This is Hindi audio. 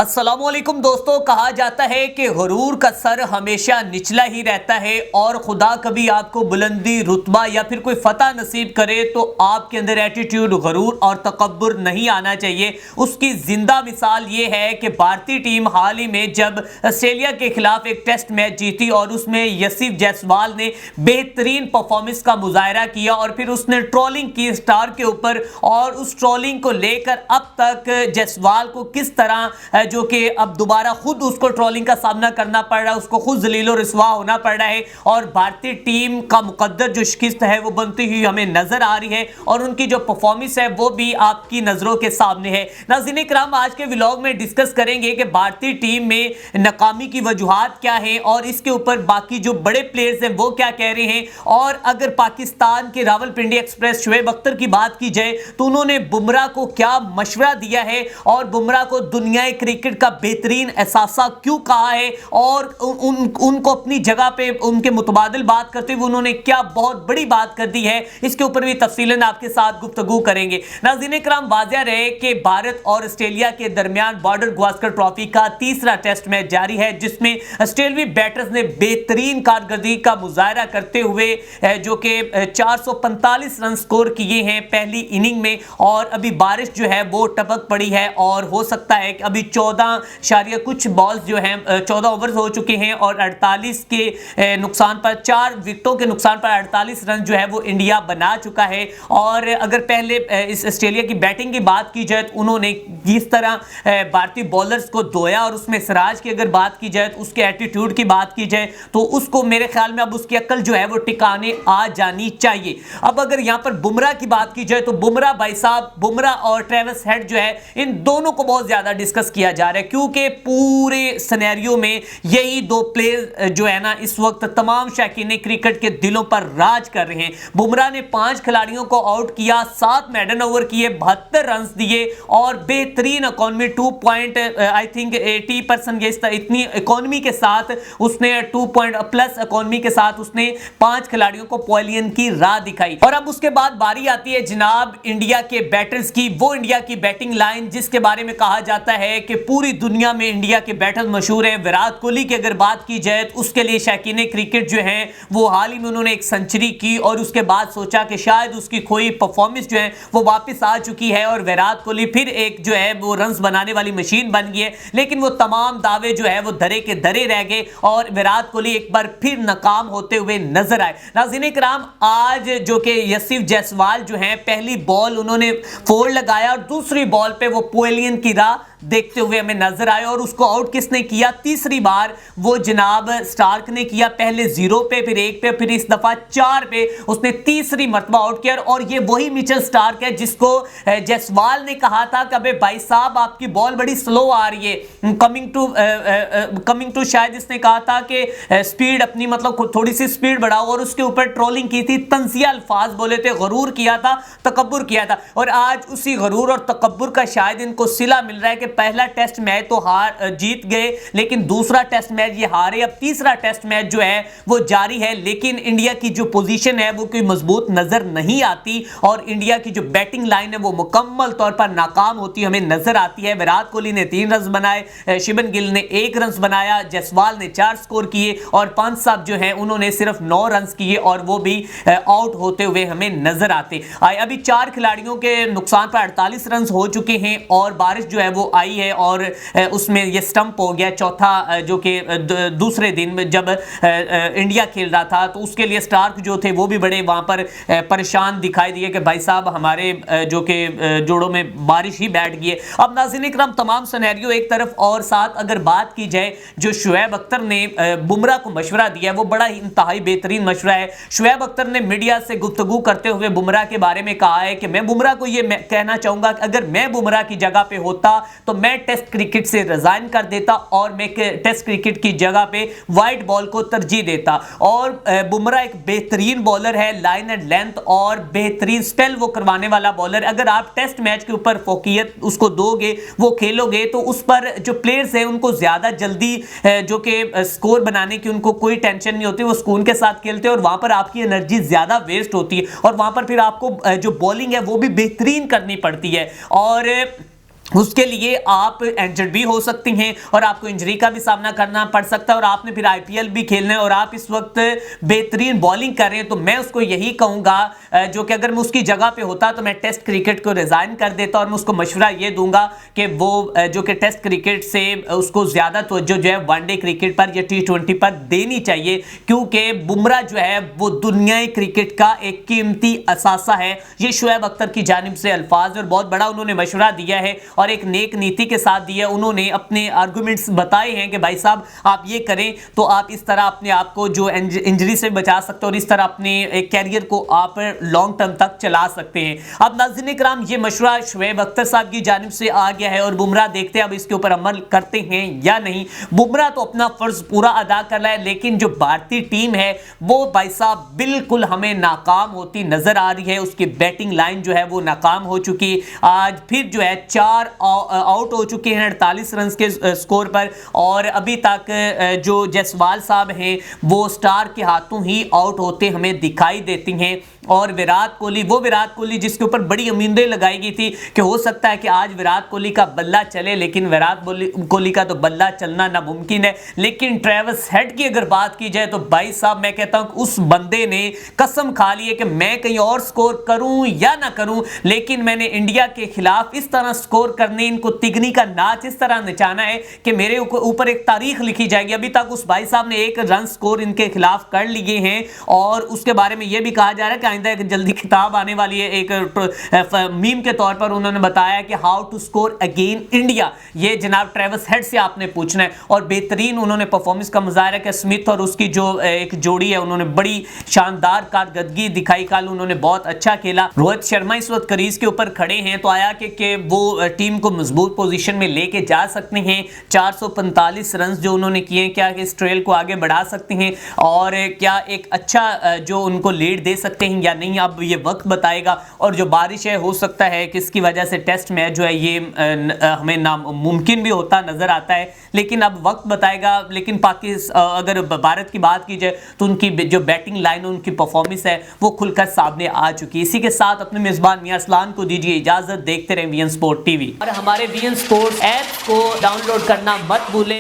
अस्सलामुअलैकुम दोस्तों, कहा जाता है कि गुरूर का सर हमेशा निचला ही रहता है और खुदा कभी आपको बुलंदी रुतबा या फिर कोई फतह नसीब करे तो आपके अंदर एटीट्यूड, गुरूर और तकब्बुर नहीं आना चाहिए। उसकी जिंदा मिसाल ये है कि भारतीय टीम हाल ही में जब ऑस्ट्रेलिया के खिलाफ एक टेस्ट मैच जीती और उसमें यसीफ जायसवाल ने बेहतरीन परफॉर्मेंस का मुजाहरा किया और फिर उसने ट्रोलिंग की स्टार के ऊपर, और उस ट्रोलिंग को लेकर अब तक जायसवाल को किस तरह जो कि अब दोबारा खुद उसको ट्रोलिंग का सामना करना पड़ रहा है, उसको खुद जलीलो रिस्वा होना पड़ रहा है और भारतीय टीम का मुकद्दर जो शिकस्त है वो बनती हुई हमें नजर आ रही है और उनकी जो परफॉर्मेंस है वो भी आपकी नजरों के सामने है। नाज़रीन इकराम, आज के व्लॉग में डिस्कस करेंगे कि भारतीय टीम में नाकामी की वजूहात क्या है और इसके ऊपर बाकी जो बड़े प्लेयर्स हैं वो क्या कह रहे हैं। और अगर पाकिस्तान के रावलपिंडी एक्सप्रेस शुएब अख्तर की बात की जाए तो उन्होंने बुमराह को क्या मशवरा दिया है और बुमराह को दुनियाई क्रिकेट का बेहतरीन एहसासा क्यों कहा है और उनको अपनी जगह पे उनके मुतबादिल बात करते हुए उन्होंने क्या बहुत बड़ी बात कर दी है, इसके ऊपर भी तफसीलन आपके साथ गुफ्तगू करेंगे। नाज़रीन इकराम, वाज़ेह रहे कि भारत और ऑस्ट्रेलिया के दरमियान बॉर्डर गावस्कर ट्रॉफी का तीसरा टेस्ट मैच जारी है जिसमें ऑस्ट्रेलियाई बैटर्स ने बेहतरीन कारकर्दगी का मुजाहरा करते हुए जो कि 445 रन स्कोर किए हैं पहली इनिंग में। और अभी बारिश जो है वो टपक पड़ी है और हो सकता है कि अभी 14 शारिया कुछ बॉल्स जो हैं 14 ओवर्स हो चुके हैं और 48 के नुकसान पर 4 विकेटों के नुकसान पर 48 रन जो है वो इंडिया बना चुका है। और अगर पहले इस ऑस्ट्रेलिया की बैटिंग की बात की जाए तो उन्होंने किस तरह भारतीय बॉलर्स को धोया और उसमें सिराज की अगर बात की जाए तो उसके एटीट्यूड की बात की जाए तो उसको मेरे ख्याल में अब उसकी अक्ल जो है वो टिकाने आ जानी चाहिए। अब अगर यहां पर बुमराह की बात की जाए तो बुमराह भाई साहब, बुमराह और ट्रेविस हेड जो है इन दोनों को बहुत ज्यादा डिस्कस किया जा रहा है क्योंकि पूरे सिनेरियो में यही दो प्लेयर जो है ना इस वक्त तमाम शौकीन क्रिकेट के दिलों पर राज कर रहे हैं। बुमराह ने 5 खिलाड़ियों को आउट किया, 7 मेडन ओवर किए, 72 रन दिए और बेहतरीन इकोनॉमी 2 पॉइंट आई थिंक 80% इतनी इकोनॉमी के साथ उसने 2 पॉइंट प्लस इकोनॉमी के साथ उसने 5 खिलाड़ियों को पवेलियन की राह दिखाई। और अब उसके बाद बारी आती है जनाब इंडिया के बैटर्स की, वो इंडिया की बैटिंग लाइन जिसके बारे में कहा जाता है कि पूरी दुनिया में इंडिया के बैटर्स मशहूर हैं। विराट कोहली की अगर बात की जाए तो उसके लिए शौकीन क्रिकेट जो है वो हाल ही में उन्होंने एक सेंचुरी की और उसके बाद सोचा कि शायद उसकी खोई परफॉर्मेंस जो है वो वापस आ चुकी है और विराट कोहली फिर एक जो है वो रन्स बनाने वाली मशीन बन गई है। लेकिन वो तमाम दावे जो है वो धरे के धरे रह गए और विराट कोहली एक बार फिर नाकाम होते हुए नजर आए। नाज़रीन इकराम, आज जो कि यसीफ जायसवाल जो है पहली बॉल उन्होंने 4 लगाया और दूसरी बॉल पे वो पवेलियन की राह देखते हुए हमें नजर आए और उसको आउट किसने किया? तीसरी बार वो जनाब स्टार्क ने किया, पहले 0 पे फिर 1 पे फिर इस दफा 4 पे उसने तीसरी मर्तबा आउट किया। और ये वही मिचेल स्टार्क है जिसको जायसवाल ने कहा था कि अबे भाई साहब आपकी बॉल बड़ी स्लो आ रही है, कमिंग टू शायद इसने कहा था कि स्पीड अपनी मतलब थोड़ी सी स्पीड बढ़ाओ और उसके ऊपर ट्रोलिंग की थी, तंजिया अल्फाज बोले थे, गुरूर किया था, तकब्बुर किया था। और आज उसी गुरूर और तकब्बुर का शायद इनको सिला मिल रहा है कि पहला टेस्ट मैच तो जीत गए लेकिन दूसरा टेस्ट मैच ये हारे, अब तीसरा टेस्ट मैच जो है वो जारी है लेकिन इंडिया की जो पोजीशन है वो कोई मजबूत नजर नहीं आती और इंडिया की जो बैटिंग लाइन है वो मुकम्मल तौर पर नाकाम होती हमें नजर आती है। विराट कोहली ने 3 रन बनाए, शुभमन गिल ने 1 रन बनाया, जायसवाल ने 4 स्कोर किए और पंत साहब जो है उन्होंने सिर्फ 9 रन किए और वो भी आउट होते हुए हमें नजर आते। अभी 4 खिलाड़ियों के नुकसान पर 48 रन हो चुके हैं और बारिश जो है वो आई है और उसमें ये स्टंप हो गया चौथा, जो कि दूसरे दिन में जब इंडिया खेल रहा था तो उसके लिए स्टार्क जो थे वो भी बड़े वहां पर परेशान दिखाई दिए कि भाई साहब हमारे जो कि जोड़ों में बारिश ही बैठ गई है। अब नाज़रीन इकराम, तमाम सिनेरियो एक तरफ और साथ अगर बात की जाए जो शुएब अख्तर ने बुमराह को मशवरा दिया है वो बड़ा ही इंतहाई बेहतरीन मशवरा है। शुएब अख्तर ने मीडिया से गुफ्तगू करते हुए बुमराह के बारे में कहा है कि मैं बुमराह को ये कहना चाहूंगा कि अगर मैं बुमराह की जगह पे होता तो मैं टेस्ट क्रिकेट से रिजाइन कर देता और मैं टेस्ट क्रिकेट की जगह पे वाइट बॉल को तरजीह देता। और बुमराह एक बेहतरीन बॉलर है, लाइन एंड लेंथ और बेहतरीन स्पेल वो करवाने वाला बॉलर। अगर आप टेस्ट मैच के ऊपर फोकियत उसको दोगे, वो खेलोगे तो उस पर जो प्लेयर्स हैं उनको ज्यादा जल्दी जो कि स्कोर बनाने की उनको कोई टेंशन नहीं होती, वो सुकून के साथ खेलते हैं और वहां पर आपकी एनर्जी ज्यादा वेस्ट होती है और वहां पर फिर आपको जो बॉलिंग है वो भी बेहतरीन करनी पड़ती है। और उसके लिए आप इंजर्ड भी हो सकती हैं और आपको इंजरी का भी सामना करना पड़ सकता है और आपने फिर आईपीएल भी खेलना है और आप इस वक्त बेहतरीन बॉलिंग कर रहे हैं। तो मैं उसको यही कहूंगा, जो कि अगर मैं उसकी जगह पे होता तो मैं टेस्ट क्रिकेट को रिजाइन कर देता और मैं उसको मशवरा ये दूंगा कि वो जो कि टेस्ट क्रिकेट से उसको ज्यादा तवज्जो जो है वनडे क्रिकेट पर या T20 पर देनी चाहिए, क्योंकि बुमराह जो है वो दुनियाई क्रिकेट का एक कीमती असासा है। ये शोएब अख्तर की जानिब से अल्फाज और बहुत बड़ा उन्होंने मशवरा दिया है और एक नेक नीति के साथ दिया। उन्होंने अपने आर्गुमेंट्स बताए हैं कि भाई साहब आप ये करें तो आप इस तरह अपने आप को जो इंजरी से बचा सकते हैं और इस तरह अपने एक कैरियर को आप लॉन्ग टर्म तक चला सकते हैं। अब नाज़रीन इकराम, ये मशवरा शोएब अख्तर साहब की जानिब से आ गया है और बुमराह देखते हैं अब इसके ऊपर अमल करते हैं या नहीं। बुमराह तो अपना फर्ज पूरा अदा कर रहा है, लेकिन जो भारतीय टीम है वो भाई साहब बिल्कुल हमें नाकाम होती नजर आ रही है। उसकी बैटिंग लाइन जो है वो नाकाम हो चुकी। आज फिर जो है 4 आउट हो चुके हैं 48 रन के स्कोर पर और अभी तक जो जायसवाल साहब हैं वो स्टार के हाथों ही आउट होते हमें दिखाई देती हैं। और विराट कोहली जिसके ऊपर बड़ी उम्मीदें लगाई गई थी कि हो सकता है कि आज विराट कोहली का बल्ला चले, लेकिन विराट कोहली का तो बल्ला चलना नामुमकिन है। लेकिन ट्रेविस हेड की अगर बात की जाए तो भाई साहब मैं कहता हूं उस बंदे ने कसम खा ली है कि मैं कहीं और स्कोर करूं या ना करूं, लेकिन मैंने इंडिया के खिलाफ इस तरह स्कोर करने, इनको तिगनी का नाच इस तरह नचाना है कि मेरे ऊपर एक तारीख लिखी जाएगी। अभी तक उस भाई साहब ने 1 रन स्कोर इनके खिलाफ कर लिए हैं और उसके बारे में यह भी कहा जा रहा है कि आइंदा एक जल्दी किताब आने वाली है। एक मीम के तौर पर उन्होंने बताया कि how to score again India, ये जनाब ट्रेविस हेड से आपने पूछना है। और बेहतरीन उन्होंने परफॉर्मेंस का मुजाहरा किया। स्मिथ और उसकी जो एक जोड़ी है उन्होंने बड़ी शानदार कारकर्दगी दिखाई, कल उन्होंने बहुत अच्छा खेला। रोहित शर्मा इस वक्त क्रीज के ऊपर खड़े हैं तो आया कि वो टीम को मजबूत पोजीशन में लेके जा सकते हैं। 445 रन जो उन्होंने किए, क्या इस ट्रेल को आगे बढ़ा सकते हैं और क्या एक अच्छा जो उनको लीड दे सकते हैं या नहीं, अब ये वक्त बताएगा। और जो बारिश है हो सकता है कि इसकी वजह से टेस्ट मैच जो है ये हमें नामुमकिन भी होता नजर आता है, लेकिन अब वक्त बताएगा। लेकिन अगर भारत की बात की जाए तो उनकी जो बैटिंग लाइन उनकी परफॉर्मेंस है वो खुलकर सामने आ चुकी है। इसी के साथ अपने मेजबान मियां असलान को दीजिए इजाजत। देखते रहें वीएन स्पोर्ट टीवी और हमारे वीएन स्पोर्ट्स ऐप को डाउनलोड करना मत भूलें।